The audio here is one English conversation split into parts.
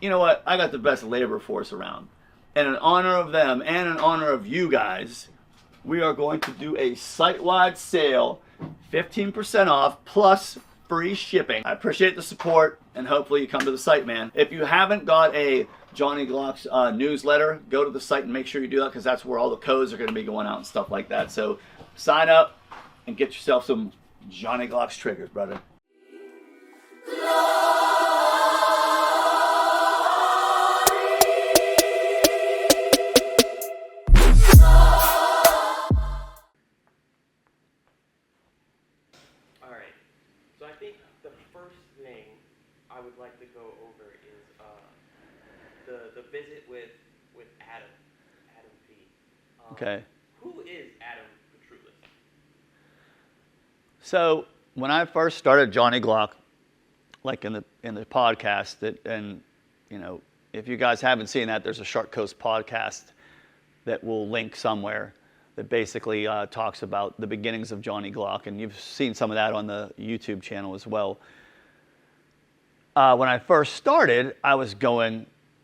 you know what? I got the best labor force around. And in honor of them and in honor of you guys, we are going to do a site-wide sale, 15% off plus free shipping. I appreciate the support, and hopefully you come to the site, man. If you haven't got a Johnny Glock's newsletter, go to the site and make sure you do that, because that's where all the codes are going to be going out and stuff like that. So sign up and get yourself some Johnny Glock's triggers, brother. Alright, so I think the first thing I would like to go over is the visit with Adam P. Okay. Who is Adam Petrulis? So when I first started Johnny Glock, like in the podcast, and you know, if you guys haven't seen that, there's a Shark Coast podcast that will link somewhere that basically talks about the beginnings of Johnny Glock, and you've seen some of that on the YouTube channel as well. When I first started, I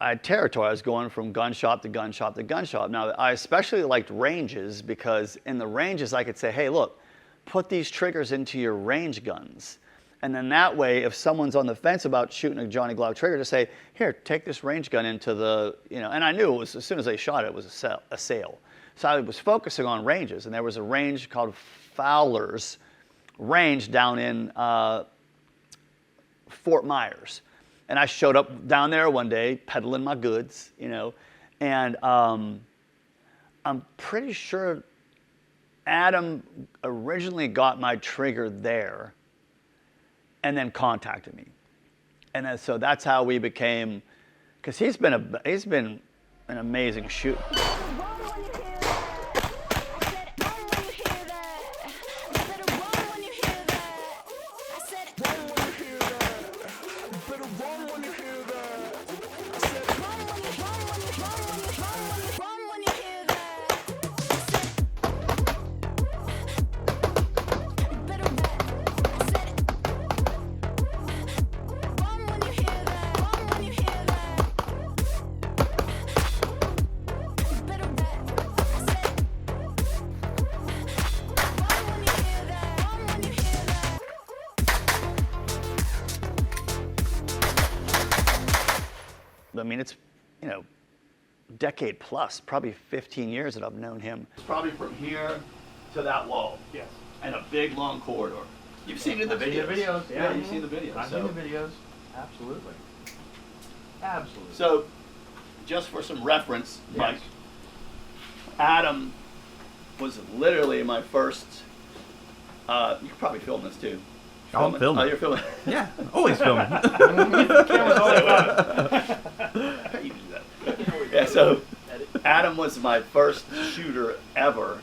had territory. I was going from gun shop to gun shop to gun shop. Now, I especially liked ranges because in the ranges I could say, hey, look, put these triggers into your range guns. And then that way, if someone's on the fence about shooting a Johnny Glock trigger, to say, here, take this range gun into the, you know, and I knew it was, as soon as they shot it, it was a sale. So I was focusing on ranges, and there was a range called Fowler's Range down in Fort Myers. And I showed up down there one day, peddling my goods, you know, and I'm pretty sure Adam originally got my trigger there and then contacted me. And then, so that's how we became, because he's been an amazing shooter. I mean, it's, you know, decade plus, probably 15 years that I've known him. It's probably from here to that wall. Yes. And a big, long corridor. You've seen it in the videos. Yeah, you've seen the videos. I've seen the videos. Absolutely. Absolutely. So, just for some reference, Yes. Mike, Adam was literally my first, you could probably film this too. I'm filming. Oh, you're filming? Yeah, always filming. Camera's always on. How you do that? Yeah, so Adam was my first shooter ever.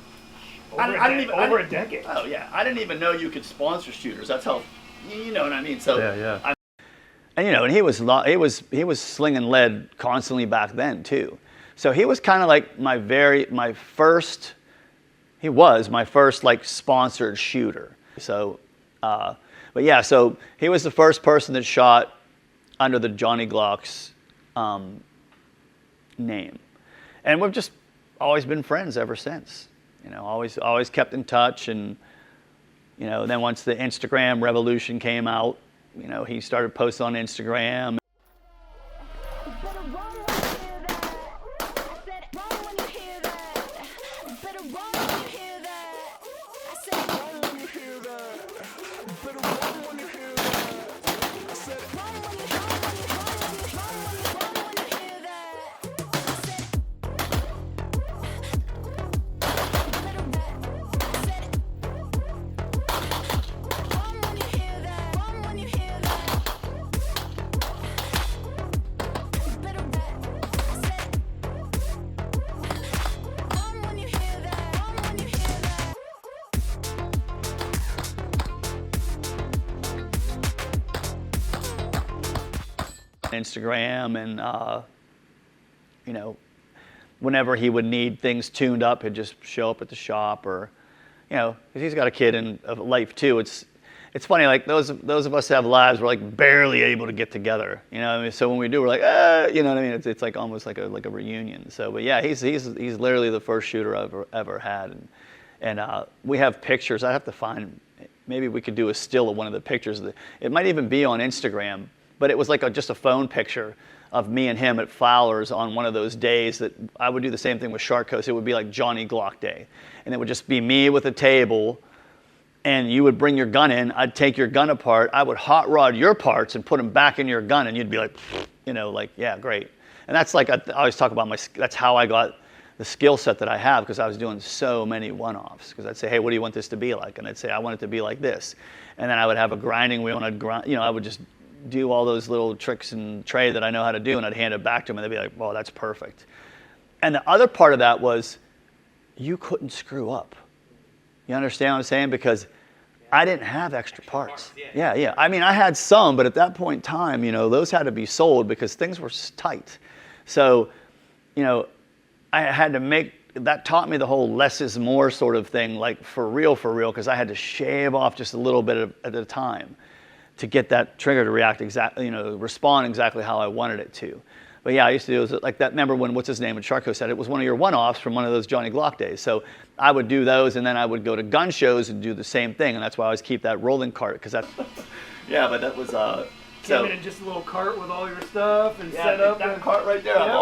Over a decade. Oh yeah, I didn't even know you could sponsor shooters. That's how, you know what I mean. So Yeah. and you know, and he was slinging lead constantly back then too. So he was kind of like my first like sponsored shooter. So, but yeah, so he was the first person that shot under the Johnny Glock's name, and we've just always been friends ever since. You know, always kept in touch, and you know, then once the Instagram revolution came out, you know, he started posting on Instagram. Instagram, and you know, whenever he would need things tuned up, he'd just show up at the shop, or you know, because he's got a kid and a life too. it's funny, like those of us that have lives, we're like barely able to get together. You know what I mean? So when we do, we're like, you know what I mean? It's like almost like a reunion. So, but yeah, he's literally the first shooter I've ever had, and we have pictures. I have to find. Maybe we could do a still of one of the pictures. It might even be on Instagram, but it was like just a phone picture of me and him at Fowler's on one of those days that I would do the same thing with Shark Coast. It would be like Johnny Glock Day, and it would just be me with a table. And you would bring your gun in, I'd take your gun apart, I would hot rod your parts and put them back in your gun, and you'd be like, you know, like, yeah, great. And that's like, I always talk about that's how I got the skill set that I have, because I was doing so many one-offs. Because I'd say, hey, what do you want this to be like? And I'd say, I want it to be like this. And then I would have a grinding wheel, and I'd grind, you know, I would just do all those little tricks and trade that I know how to do, and I'd hand it back to them, and they'd be like, well, that's perfect. And the other part of that was, you couldn't screw up. You understand what I'm saying? Because I didn't have extra parts. Yeah. I mean, I had some, but at that point in time, you know, those had to be sold because things were tight. So, you know, I had to that taught me the whole less is more sort of thing, like for real, because I had to shave off just a little bit at a time to get that trigger to respond exactly how I wanted it to. But yeah, I used to do it like that. Remember when, what's his name, when Sharko said it was one of your one-offs from one of those Johnny Glock days. So I would do those, and then I would go to gun shows and do the same thing. And that's why I always keep that rolling cart, because that, yeah, but that was, Came in just a little cart with all your stuff and yeah, set up. that cart right there. Yeah.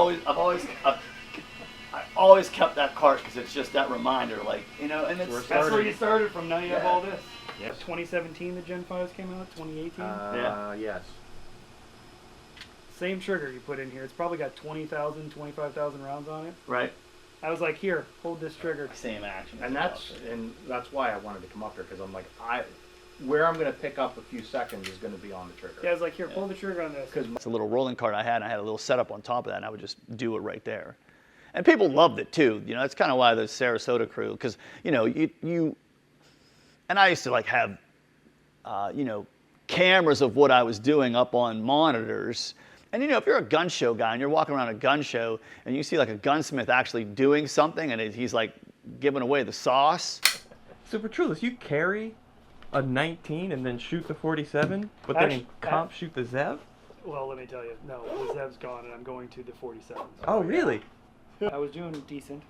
I always kept that cart because it's just that reminder, like, you know, and it's, That's where you started from. Now you have Yeah. all this. Yes. 2017, the Gen 5s came out. 2018. Yes. Same trigger you put in here. It's probably got 20,000, 25,000 rounds on it. right? I was like, here, hold this trigger. Same action. And that's why I wanted to come up here, because I'm like, where I'm gonna pick up a few seconds is gonna be on the trigger. Yeah, I was like, here, pull the trigger on this. It's a little rolling cart I had, and I had a little setup on top of that, and I would just do it right there. And people loved it too. You know, that's kind of why the Sarasota crew, because, you know, you and I used to like have, you know, cameras of what I was doing up on monitors. And, you know, if you're a gun show guy and you're walking around a gun show and you see like a gunsmith actually doing something and he's like giving away the sauce. So for Trulis, you carry a 19 and then shoot the 47, but then in Actually, comp shoot the Zev? Well, let me tell you, no, the Zev's gone, and I'm going to the 47s. Oh, really? I was doing decent.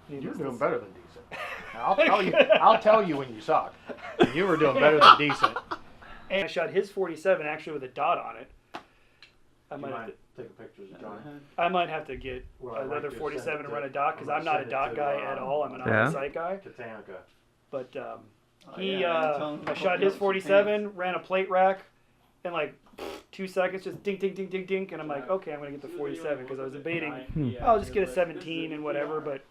You're doing better than decent. I'll tell you when you suck. You were doing better than decent. And I shot his 47 actually with a dot on it. I You might have might to, take pictures of Johnny. I might have to get Well, I might another just 47 send and it run to- a dot, because I'm I'm gonna not a send it dot to, guy at all. I'm an Yeah. on-site guy. To Tanica. But Oh, he, yeah, tell him I to shot put his some 47, ran a plate rack, in like 2 seconds, just dink, dink, dink, dink, dink, and I'm like, okay, I'm gonna get the 47 because I was debating. I'll just get a 17 and whatever, but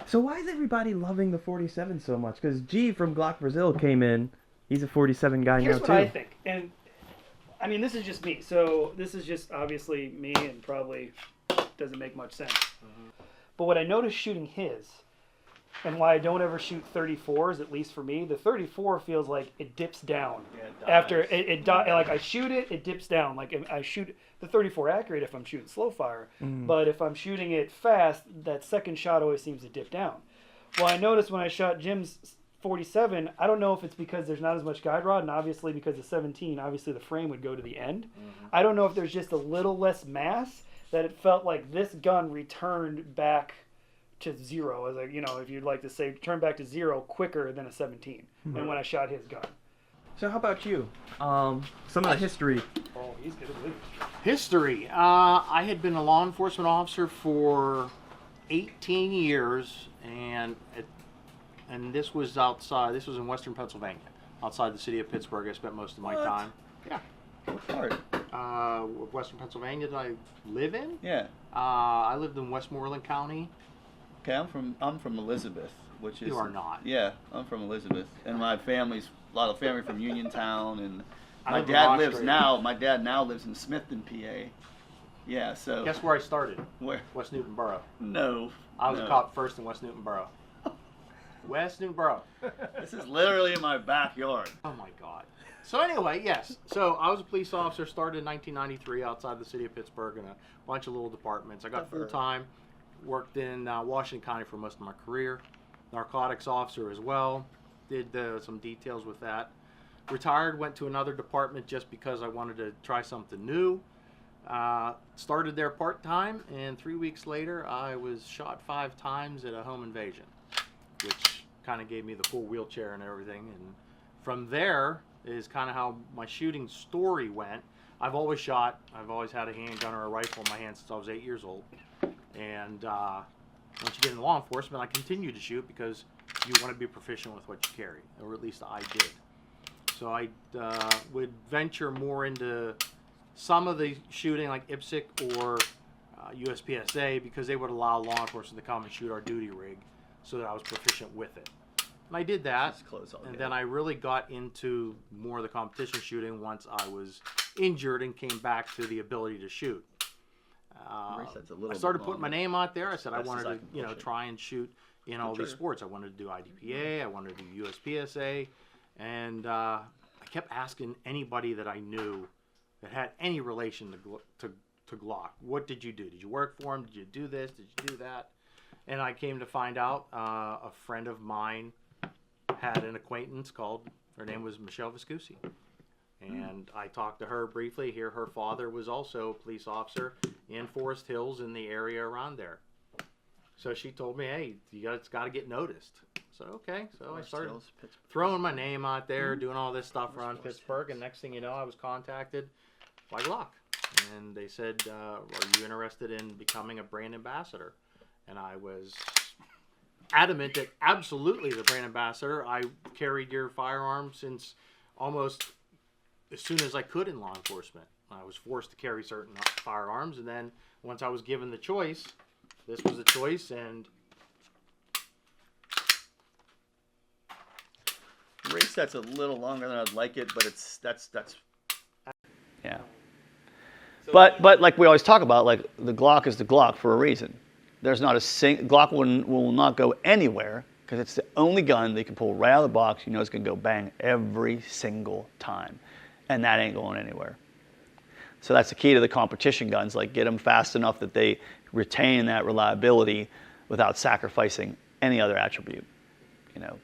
So why is everybody loving the 47 so much? Because G from Glock Brazil came in. He's a 47 guy here's now what too. I think, and I mean, this is just me. So this is just obviously me, and probably doesn't make much sense. But what I noticed shooting his, and why I don't ever shoot 34s, at least for me, the 34 feels like it dips down. Yeah, it After dives. like I shoot it, it dips down. Like I shoot the 34 accurate if I'm shooting slow fire, but if I'm shooting it fast, that second shot always seems to dip down. Well, I noticed when I shot Jim's 47, I don't know if it's because there's not as much guide rod, and obviously because of 17, obviously the frame would go to the end. I don't know if there's just a little less mass, that it felt like this gun returned back to zero, as you know, if you'd like to say, turn back to zero quicker than a 17 than when I shot his gun. So how about you? Some of the history. Oh, he's good at believe it. History. I had been a law enforcement officer for 18 years, and this was outside. This was in Western Pennsylvania, outside the city of Pittsburgh. I spent most of my What? time. Yeah. What part? Western Pennsylvania did I live in? Yeah. I lived in Westmoreland County. Okay, I'm from Elizabeth, which is. You are not. Yeah, I'm from Elizabeth, and my family's a lot of family from Uniontown, and I my live in dad Rock lives Street. now. My dad now lives in Smithton, PA. Yeah, so. Guess where I started? Where? West Newton Borough. No. I was no. a cop first in West Newton Borough. West Newton Borough. This is literally in my backyard. Oh my God. So anyway, yes. So I was a police officer, started in 1993 outside the city of Pittsburgh in a bunch of little departments. I got full time, worked in Washington County for most of my career. Narcotics officer as well. Did some details with that. retired, went to another department just because I wanted to try something new. Started there part-time, and 3 weeks later, I was shot 5 times at a home invasion, which kind of gave me the full wheelchair and everything. And from there is kind of how my shooting story went. I've always shot. I've always had a handgun or a rifle in my hand since I was 8 years old. And once you get into law enforcement, I continued to shoot because you want to be proficient with what you carry, or at least I did. So I would venture more into some of the shooting like IPSC or USPSA because they would allow law enforcement to come and shoot our duty rig so that I was proficient with it. And I did that, Just close all and together. then I really got into more of the competition shooting once I was injured and came back to the ability to shoot. That's a little I started bit putting my longer. name out there. I said I Best as wanted I to, can push it. try and shoot in all these trigger. sports. I wanted to do IDPA. I wanted to do USPSA, and I kept asking anybody that I knew that had any relation to Glock, what did you do? Did you work for him? Did you do this? Did you do that? And I came to find out a friend of mine had an acquaintance called, her name was Michelle Viscusi. And I talked to her briefly. Here, her father was also a police officer in Forest Hills in the area around there. So she told me, hey, it's got to get noticed. So, okay. So I started throwing my name out there, doing all this stuff around Pittsburgh. And next thing you know, I was contacted by Glock. And they said, are you interested in becoming a brand ambassador? And I was adamant that absolutely the brand ambassador. I carried your firearm since almost as soon as I could in law enforcement. I was forced to carry certain firearms, and then once I was given the choice, this was the choice. And Reset's a little longer than I'd like it, but that's yeah. But like we always talk about, like the Glock is the Glock for a reason. There's not a Glock will not go anywhere because it's the only gun they can pull right out of the box. You know it's gonna go bang every single time, and that ain't going anywhere. So that's the key to the competition guns. Like get them fast enough that they retain that reliability without sacrificing any other attribute. You know.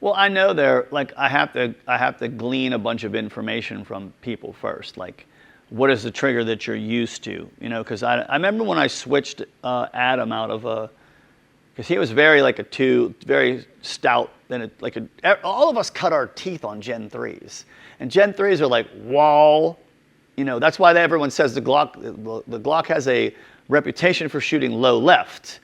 Well, I know I have to glean a bunch of information from people first. Like, what is the trigger that you're used to? You know, because I remember when I switched Adam out of because he was very very stout. All of us cut our teeth on Gen 3s, and Gen 3s are like wall. You know, that's why everyone says the Glock has a reputation for shooting low left,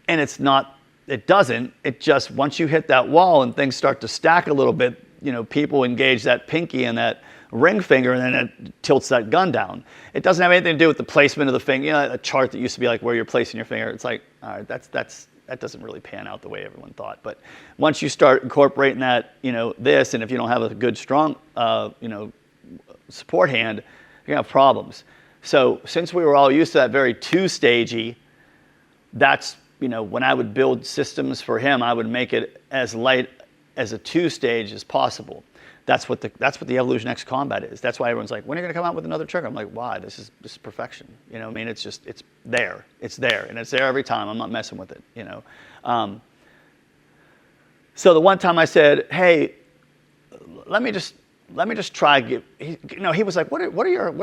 and it's not. It doesn't. It just, once you hit that wall and things start to stack a little bit, you know, people engage that pinky and that ring finger, and then it tilts that gun down. It doesn't have anything to do with the placement of the finger. You know, a chart that used to be like where you're placing your finger. It's like, all right, that doesn't really pan out the way everyone thought. But once you start incorporating that, you know, this, and if you don't have a good, strong, you know, support hand, you're gonna have problems. So since we were all used to that very two-stagey, that's, you know, when I would build systems for him, I would make it as light as a two-stage as possible. That's what the Evolution X Combat is. That's why everyone's like, when are you going to come out with another trigger? I'm like, why? This is perfection. You know, I mean, it's there, and it's there every time. I'm not messing with it. You know. So the one time I said, hey, let me just try. He was like, what are your?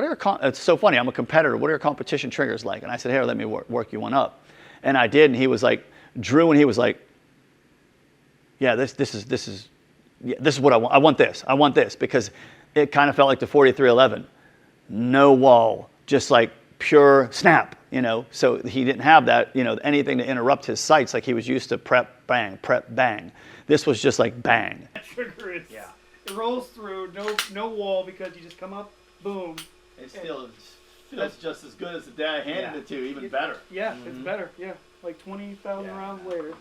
It's so funny. I'm a competitor. What are your competition triggers like? And I said, here, let me work you one up. And I did, and he was like, Drew, and he was like, yeah, this is what I want. I want this because it kind of felt like the 4311, no wall, just like pure snap, you know. So he didn't have that, you know, anything to interrupt his sights like he was used to prep bang. This was just like bang. That trigger is, it rolls through, no wall because you just come up, boom. It still feels just as good as the day I handed it to you, even better. Yeah, it's better. Yeah, like 20,000 rounds later.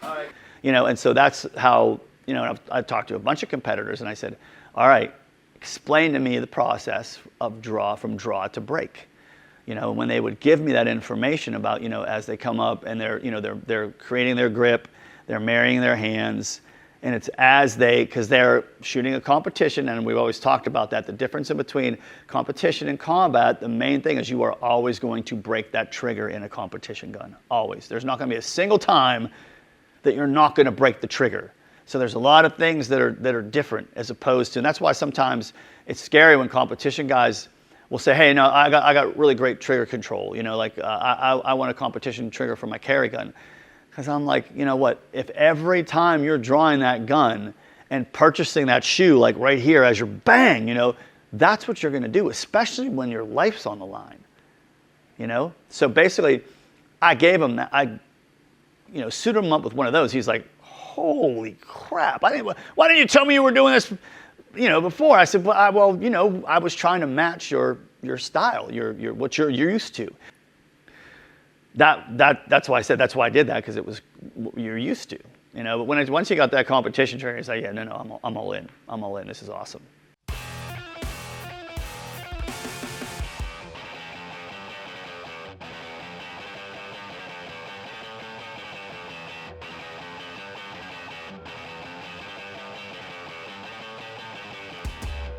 All right. You know, and so that's how, you know, I've talked to a bunch of competitors, and I said, all right, explain to me the process of from draw to break. You know, when they would give me that information about, you know, as they come up and they're creating their grip, they're marrying their hands, and it's because they're shooting a competition, and we've always talked about that. The difference in between competition and combat, the main thing is you are always going to break that trigger in a competition gun. Always. There's not going to be a single time that you're not going to break the trigger. So there's a lot of things that are different as opposed to, and that's why sometimes it's scary when competition guys will say, hey, no, I got really great trigger control. You know, like I want a competition trigger for my carry gun. Because I'm like, you know what, if every time you're drawing that gun and purchasing that shoe, like right here as you're bang, you know, that's what you're going to do, especially when your life's on the line. You know? So basically, I gave him that. I, you know, suited him up with one of those. He's like, holy crap. Why didn't you tell me you were doing this, you know, before? I said, well, you know, I was trying to match your style, your what you're used to. That's why I said, that's why I did that, because it was what you're used to. You know, but once you got that competition trigger, it's like, yeah, no, I'm all in. I'm all in. This is awesome.